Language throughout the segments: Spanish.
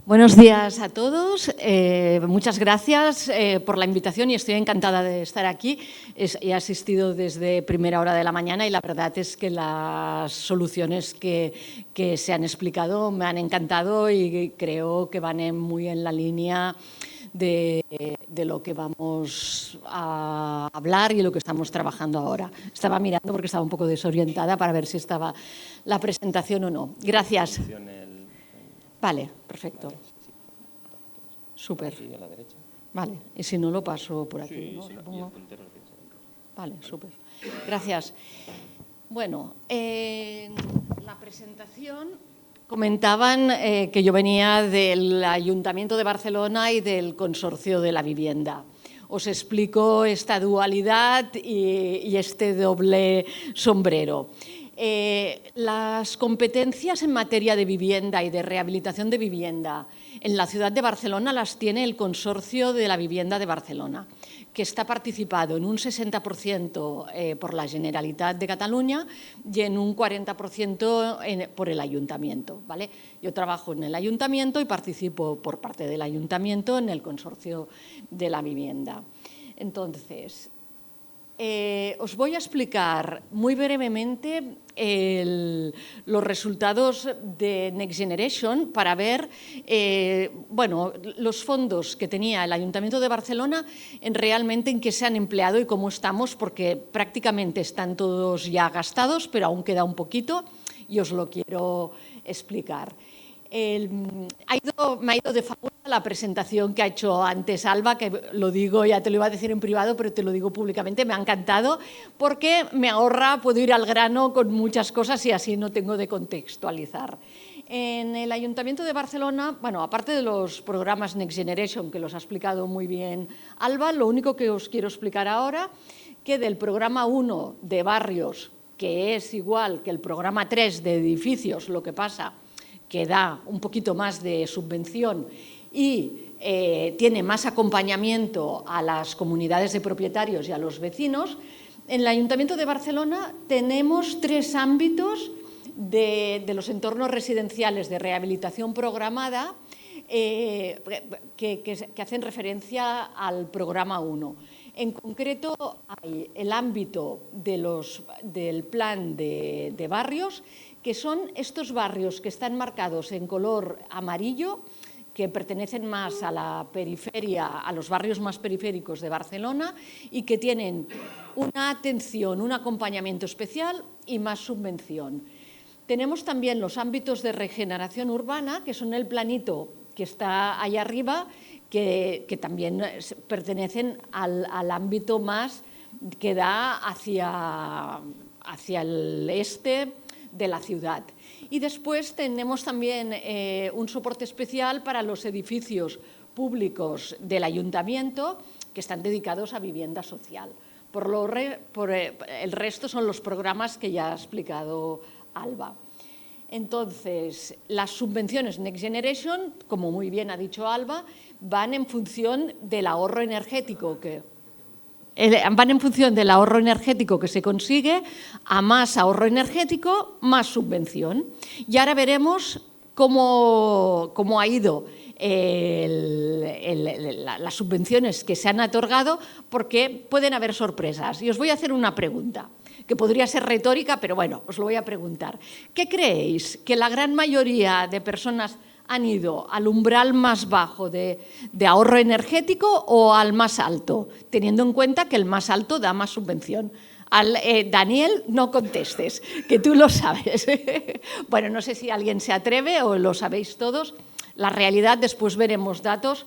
Buenos días a todos. Muchas gracias por la invitación y estoy encantada de estar aquí. He asistido desde primera hora de la mañana y la verdad es que las soluciones que se han explicado me han encantado y creo que van muy en la línea de lo que vamos a hablar y lo que estamos trabajando ahora. Estaba mirando porque estaba un poco desorientada para ver si estaba la presentación o no. Gracias. Vale, perfecto. Súper. Vale, y si no lo paso por aquí, ¿no? Supongo. Vale, súper. Gracias. Bueno, en la presentación comentaban que yo venía del Ayuntamiento de Barcelona y del Consorcio de la Vivienda. Os explico esta dualidad y este doble sombrero. Las competencias en materia de vivienda y de rehabilitación de vivienda en la ciudad de Barcelona las tiene el Consorcio de la Vivienda de Barcelona, que está participado en un 60% por la Generalitat de Cataluña y en un 40% por el Ayuntamiento, ¿vale? Yo trabajo en el Ayuntamiento y participo por parte del Ayuntamiento en el Consorcio de la Vivienda. Entonces, os voy a explicar muy brevemente los resultados de Next Generation para ver los fondos que tenía el Ayuntamiento de Barcelona realmente en qué se han empleado y cómo estamos, porque prácticamente están todos ya gastados, pero aún queda un poquito y os lo quiero explicar. Me ha ido de favor la presentación que ha hecho antes Alba, que lo digo, ya te lo iba a decir en privado, pero te lo digo públicamente, me ha encantado porque me ahorra, puedo ir al grano con muchas cosas y así no tengo de contextualizar. En el Ayuntamiento de Barcelona, bueno, aparte de los programas Next Generation, que los ha explicado muy bien Alba, lo único que os quiero explicar ahora, que del programa 1 de barrios, que es igual que el programa 3 de edificios, lo que pasa que da un poquito más de subvención y tiene más acompañamiento a las comunidades de propietarios y a los vecinos, en el Ayuntamiento de Barcelona tenemos 3 ámbitos de los entornos residenciales de rehabilitación programada que hacen referencia al programa 1. En concreto, hay el ámbito del plan de barrios, que son estos barrios que están marcados en color amarillo, que pertenecen más a la periferia, a los barrios más periféricos de Barcelona y que tienen una atención, un acompañamiento especial y más subvención. Tenemos también los ámbitos de regeneración urbana, que son el planito que está ahí arriba, que también pertenecen al ámbito más que da hacia el este de la ciudad. Y después tenemos también un soporte especial para los edificios públicos del Ayuntamiento que están dedicados a vivienda social. El resto son los programas que ya ha explicado Alba. Entonces, las subvenciones Next Generation, como muy bien ha dicho Alba, van en función del ahorro energético que se consigue. A más ahorro energético, más subvención. Y ahora veremos cómo ha ido las subvenciones que se han otorgado, porque pueden haber sorpresas. Y os voy a hacer una pregunta, que podría ser retórica, pero bueno, os lo voy a preguntar. ¿Qué creéis? ¿Que la gran mayoría de personas han ido al umbral más bajo de ahorro energético o al más alto, teniendo en cuenta que el más alto da más subvención? Daniel, no contestes, que tú lo sabes. Bueno, no sé si alguien se atreve o lo sabéis todos. La realidad, después veremos datos,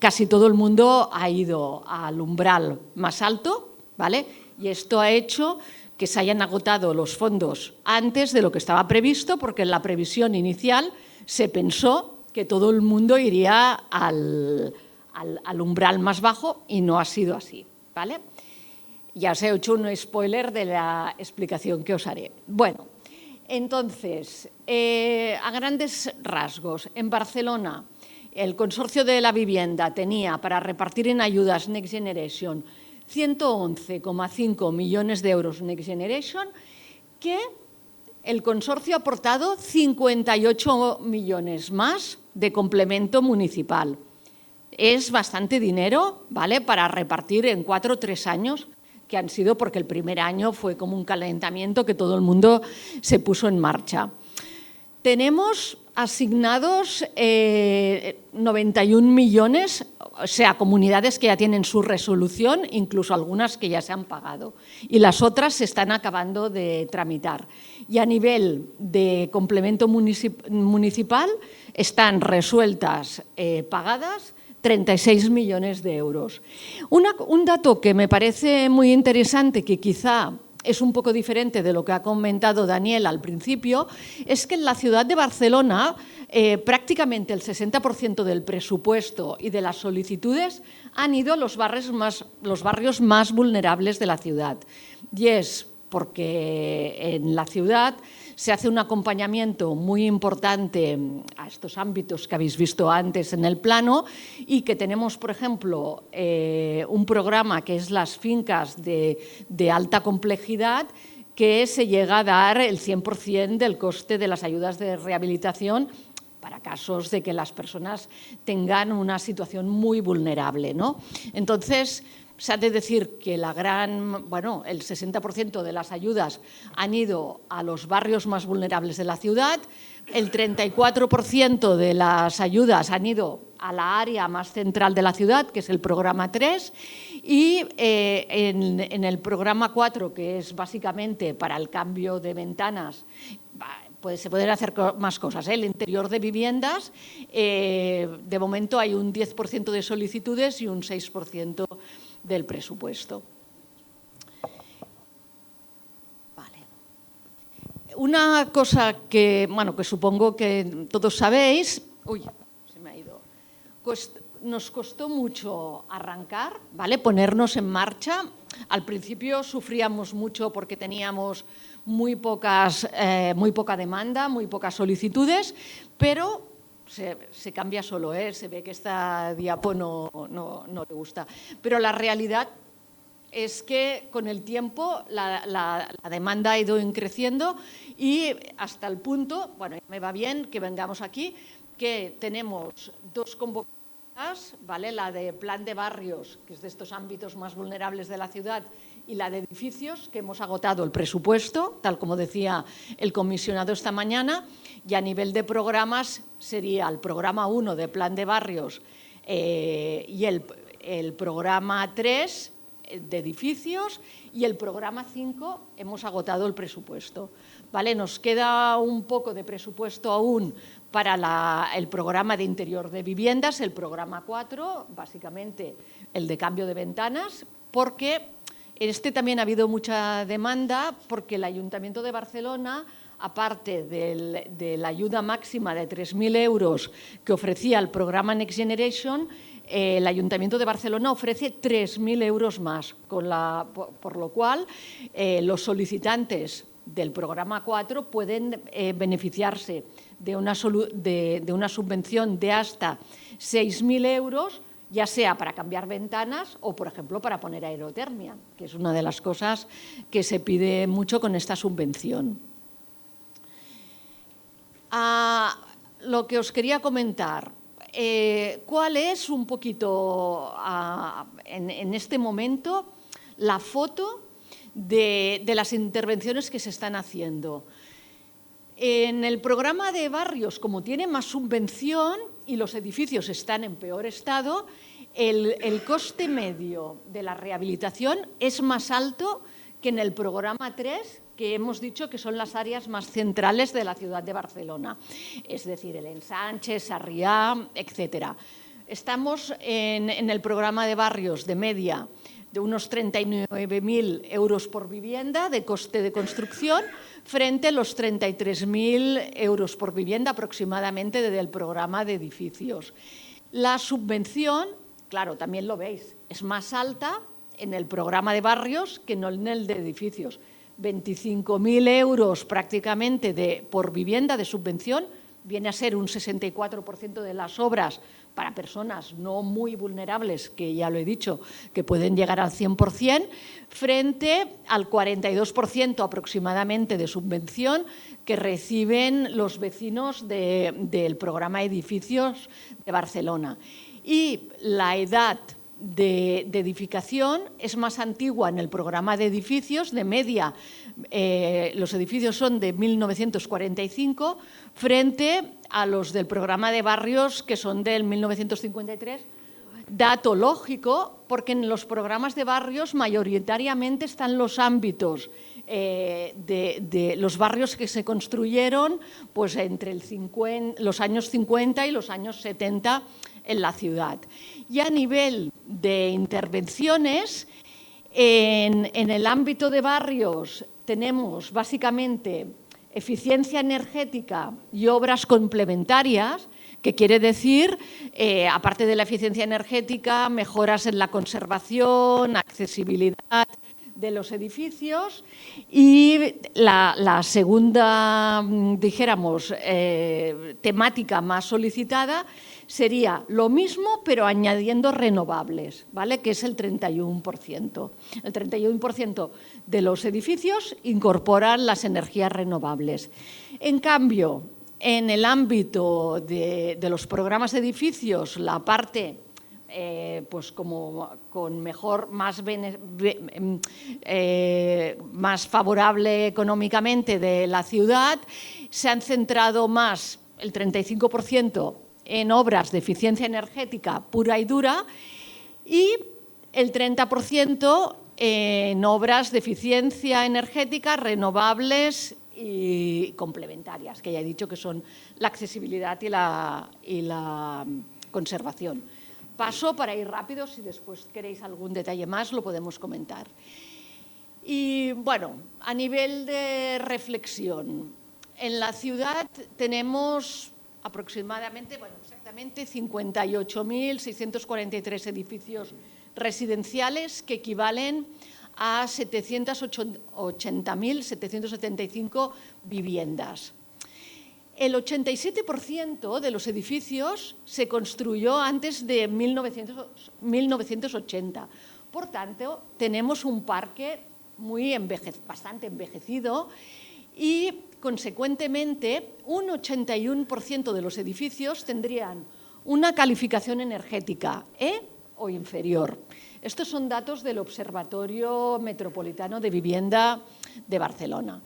casi todo el mundo ha ido al umbral más alto, ¿vale? Y esto ha hecho que se hayan agotado los fondos antes de lo que estaba previsto, porque en la previsión inicial se pensó que todo el mundo iría al umbral más bajo y no ha sido así, ¿vale? Ya os he hecho un spoiler de la explicación que os haré. Bueno, entonces, a grandes rasgos, en Barcelona el Consorcio de la Vivienda tenía para repartir en ayudas Next Generation 111,5 millones de euros Next Generation, que el consorcio ha aportado 58 millones más de complemento municipal. Es bastante dinero, ¿vale?, para repartir en 4 o 3 años, que han sido porque el primer año fue como un calentamiento que todo el mundo se puso en marcha. Tenemos asignados 91 millones, o sea, comunidades que ya tienen su resolución, incluso algunas que ya se han pagado, y las otras se están acabando de tramitar. Y a nivel de complemento municipal están resueltas, pagadas, 36 millones de euros. Un dato que me parece muy interesante, que quizá es un poco diferente de lo que ha comentado Daniel al principio, es que en la ciudad de Barcelona prácticamente el 60% del presupuesto y de las solicitudes han ido a los barrios más vulnerables de la ciudad. Y es porque en la ciudad se hace un acompañamiento muy importante a estos ámbitos que habéis visto antes en el plano y que tenemos, por ejemplo, un programa que es las fincas de alta complejidad, que se llega a dar el 100% del coste de las ayudas de rehabilitación para casos de que las personas tengan una situación muy vulnerable, ¿no? Entonces, se ha de decir que el 60% de las ayudas han ido a los barrios más vulnerables de la ciudad, el 34% de las ayudas han ido a la área más central de la ciudad, que es el programa 3, y en el programa 4, que es básicamente para el cambio de ventanas, se pueden hacer más cosas. El interior de viviendas, de momento hay un 10% de solicitudes y un 6% del presupuesto. Vale. Una cosa que supongo que todos sabéis, se me ha ido, nos costó mucho arrancar, ¿vale?, ponernos en marcha. Al principio sufríamos mucho porque teníamos muy poca demanda, muy pocas solicitudes, pero se cambia solo, se ve que esta diapo no le gusta. Pero la realidad es que con el tiempo la demanda ha ido creciendo y hasta el punto, me va bien que vengamos aquí, que tenemos 2 convocatorias, ¿vale?, la de plan de barrios, que es de estos ámbitos más vulnerables de la ciudad, y la de edificios, que hemos agotado el presupuesto, tal como decía el comisionado esta mañana, y a nivel de programas sería el programa 1 de plan de barrios y el programa 3 de edificios, y el programa 5 hemos agotado el presupuesto, ¿vale? Nos queda un poco de presupuesto aún para el programa de interior de viviendas, el programa 4, básicamente el de cambio de ventanas, porque también ha habido mucha demanda, porque el Ayuntamiento de Barcelona, aparte de la ayuda máxima de 3.000 euros que ofrecía el programa Next Generation, el Ayuntamiento de Barcelona ofrece 3.000 euros más, por lo cual los solicitantes del programa 4 pueden beneficiarse de una subvención de hasta 6.000 euros, ya sea para cambiar ventanas o, por ejemplo, para poner aerotermia, que es una de las cosas que se pide mucho con esta subvención. Lo que os quería comentar, ¿cuál es un poquito en este momento la foto de las intervenciones que se están haciendo? En el programa de barrios, como tiene más subvención y los edificios están en peor estado, el coste medio de la rehabilitación es más alto que en el programa 3, que hemos dicho que son las áreas más centrales de la ciudad de Barcelona, es decir, el Ensanche, Sarrià, etcétera. Estamos en el programa de barrios de media de unos 39.000 euros por vivienda de coste de construcción, frente a los 33.000 euros por vivienda aproximadamente del programa de edificios. La subvención, claro, también lo veis, es más alta en el programa de barrios que no en el de edificios. 25.000 euros prácticamente por vivienda de subvención, viene a ser un 64% de las obras para personas no muy vulnerables, que ya lo he dicho, que pueden llegar al 100%, frente al 42% aproximadamente de subvención que reciben los vecinos del programa Edificios de Barcelona. Y la edad de edificación es más antigua en el programa de edificios, de media los edificios son de 1945 frente a los del programa de barrios que son del 1953. Dato lógico, porque en los programas de barrios mayoritariamente están los ámbitos de los barrios que se construyeron pues, entre los años 50 y los años 70 en la ciudad. Y a nivel de intervenciones, en el ámbito de barrios tenemos básicamente eficiencia energética y obras complementarias, que quiere decir, aparte de la eficiencia energética, mejoras en la conservación, accesibilidad de los edificios, y la segunda, dijéramos, temática más solicitada sería lo mismo, pero añadiendo renovables, ¿vale? Que es el 31%. El 31% de los edificios incorporan las energías renovables. En cambio, en el ámbito de los programas de edificios, la parte pues como con mejor, más favorable económicamente de la ciudad, se han centrado más el 35% en obras de eficiencia energética pura y dura y el 30% en obras de eficiencia energética renovables y complementarias, que ya he dicho que son la accesibilidad y la conservación. Paso para ir rápido, si después queréis algún detalle más lo podemos comentar. Y bueno, a nivel de reflexión, en la ciudad tenemos aproximadamente, bueno, exactamente 58.643 edificios residenciales que equivalen a 780.775 viviendas. El 87% de los edificios se construyó antes de 1980. Por tanto, tenemos un parque bastante envejecido y, consecuentemente, un 81% de los edificios tendrían una calificación energética E o inferior. Estos son datos del Observatorio Metropolitano de Vivienda de Barcelona.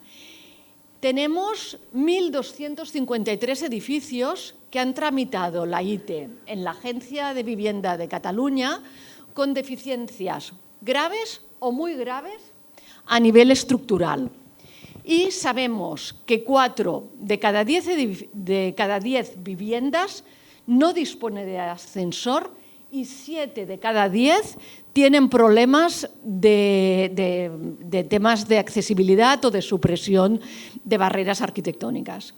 Tenemos 1.253 edificios que han tramitado la ITE en la Agencia de Vivienda de Cataluña con deficiencias graves o muy graves a nivel estructural. Y sabemos que 4 de cada 10 viviendas no dispone de ascensor y 7 de cada 10 tienen problemas de temas de accesibilidad o de supresión de barreras arquitectónicas.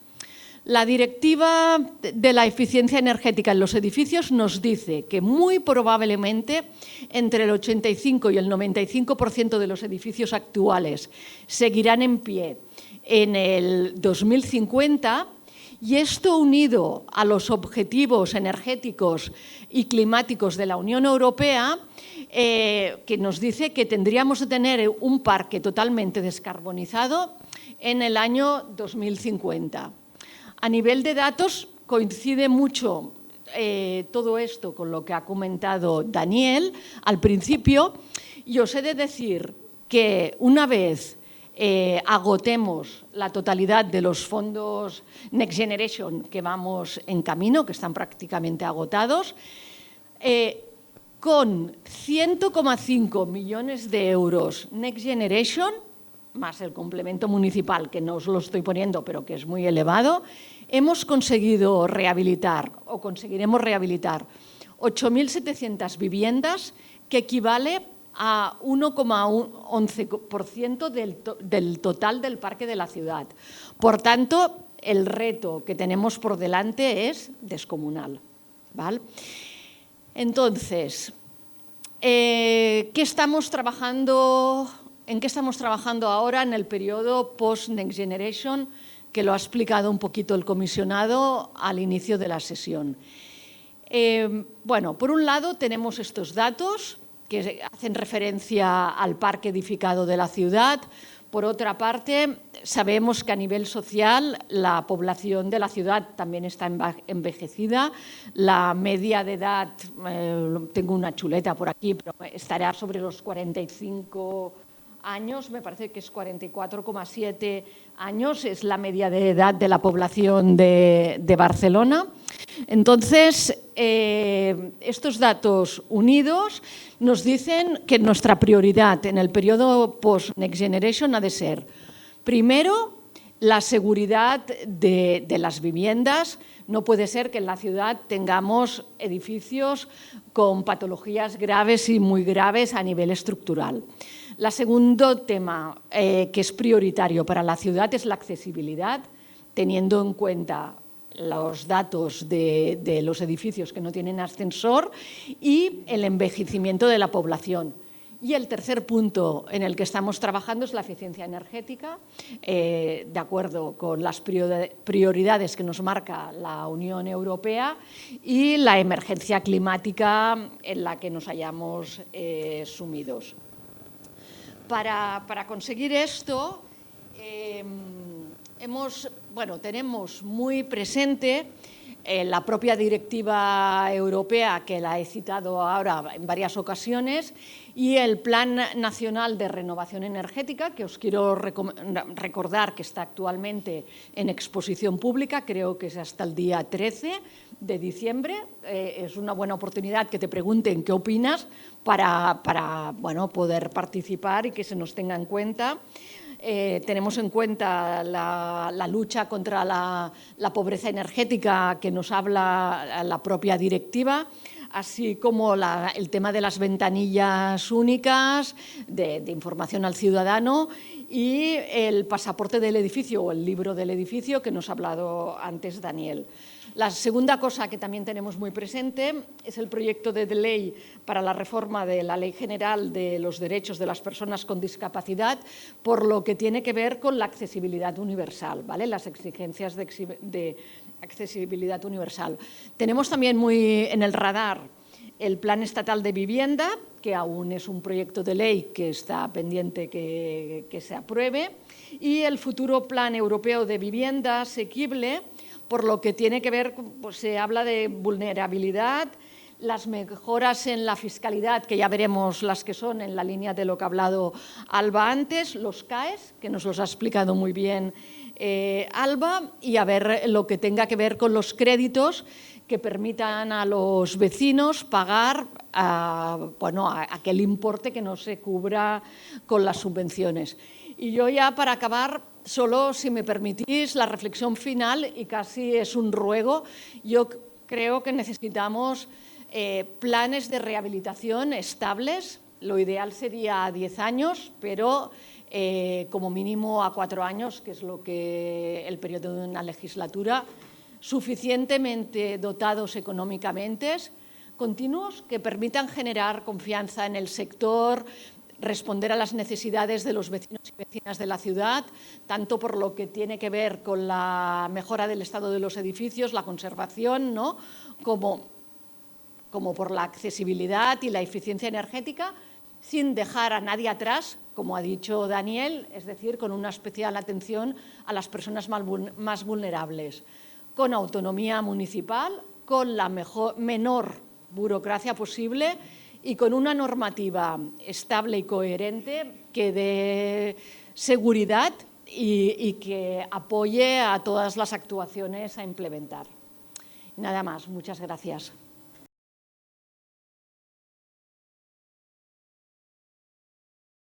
La Directiva de la Eficiencia Energética en los Edificios nos dice que muy probablemente entre el 85 y el 95% de los edificios actuales seguirán en pie en el 2050, y esto unido a los objetivos energéticos y climáticos de la Unión Europea, que nos dice que tendríamos que tener un parque totalmente descarbonizado en el año 2050. A nivel de datos, coincide mucho todo esto con lo que ha comentado Daniel al principio, y os he de decir que una vez agotemos la totalidad de los fondos Next Generation que vamos en camino, que están prácticamente agotados, con 100,5 millones de euros Next Generation, más el complemento municipal, que no os lo estoy poniendo, pero que es muy elevado, hemos conseguido rehabilitar, o conseguiremos rehabilitar, 8.700 viviendas, que equivale a 1,11% del total del parque de la ciudad. Por tanto, el reto que tenemos por delante es descomunal, ¿vale? Entonces, ¿qué estamos trabajando ¿En qué estamos trabajando ahora en el periodo post-Next Generation? Que lo ha explicado un poquito el comisionado al inicio de la sesión. Bueno, por un lado tenemos estos datos que hacen referencia al parque edificado de la ciudad. Por otra parte, sabemos que a nivel social la población de la ciudad también está envejecida. La media de edad, tengo una chuleta por aquí, pero estará sobre los 45 años, me parece que es 44,7 años, es la media de edad de la población de Barcelona. Entonces, estos datos unidos nos dicen que nuestra prioridad en el periodo post-Next Generation ha de ser, primero, la seguridad de las viviendas. No puede ser que en la ciudad tengamos edificios con patologías graves y muy graves a nivel estructural. El segundo tema que es prioritario para la ciudad es la accesibilidad, teniendo en cuenta los datos de los edificios que no tienen ascensor y el envejecimiento de la población. Y el tercer punto en el que estamos trabajando es la eficiencia energética, de acuerdo con las prioridades que nos marca la Unión Europea y la emergencia climática en la que nos hayamos sumidos. Para conseguir esto, tenemos muy presente la propia directiva europea, que la he citado ahora en varias ocasiones, y el Plan Nacional de Renovación Energética, que os quiero recordar que está actualmente en exposición pública, creo que es hasta el día 13 de diciembre. Es una buena oportunidad que te pregunten qué opinas para poder participar y que se nos tenga en cuenta. Tenemos en cuenta la lucha contra la pobreza energética que nos habla la propia directiva, así como el tema de las ventanillas únicas de información al ciudadano y el pasaporte del edificio o el libro del edificio que nos ha hablado antes Daniel. La segunda cosa que también tenemos muy presente es el proyecto de ley para la reforma de la Ley General de los Derechos de las Personas con Discapacidad, por lo que tiene que ver con la accesibilidad universal, ¿vale? Las exigencias de accesibilidad universal. Tenemos también muy en el radar el Plan Estatal de Vivienda, que aún es un proyecto de ley que está pendiente que se apruebe, y el futuro Plan Europeo de Vivienda Asequible, por lo que tiene que ver, pues se habla de vulnerabilidad, las mejoras en la fiscalidad, que ya veremos las que son en la línea de lo que ha hablado Alba antes, los CAEs, que nos los ha explicado muy bien Alba, y a ver lo que tenga que ver con los créditos que permitan a los vecinos pagar aquel importe que no se cubra con las subvenciones. Y yo ya para acabar, solo si me permitís la reflexión final, y casi es un ruego, yo creo que necesitamos planes de rehabilitación estables. Lo ideal sería a 10 años, pero como mínimo a 4 años, que es lo que el periodo de una legislatura, suficientemente dotados económicamente, continuos, que permitan generar confianza en el sector, responder a las necesidades de los vecinos y vecinas de la ciudad, tanto por lo que tiene que ver con la mejora del estado de los edificios, la conservación, ¿no? como por la accesibilidad y la eficiencia energética, sin dejar a nadie atrás, como ha dicho Daniel, es decir, con una especial atención a las personas más vulnerables, con autonomía municipal, con la menor burocracia posible y con una normativa estable y coherente que dé seguridad y que apoye a todas las actuaciones a implementar. Nada más, muchas gracias.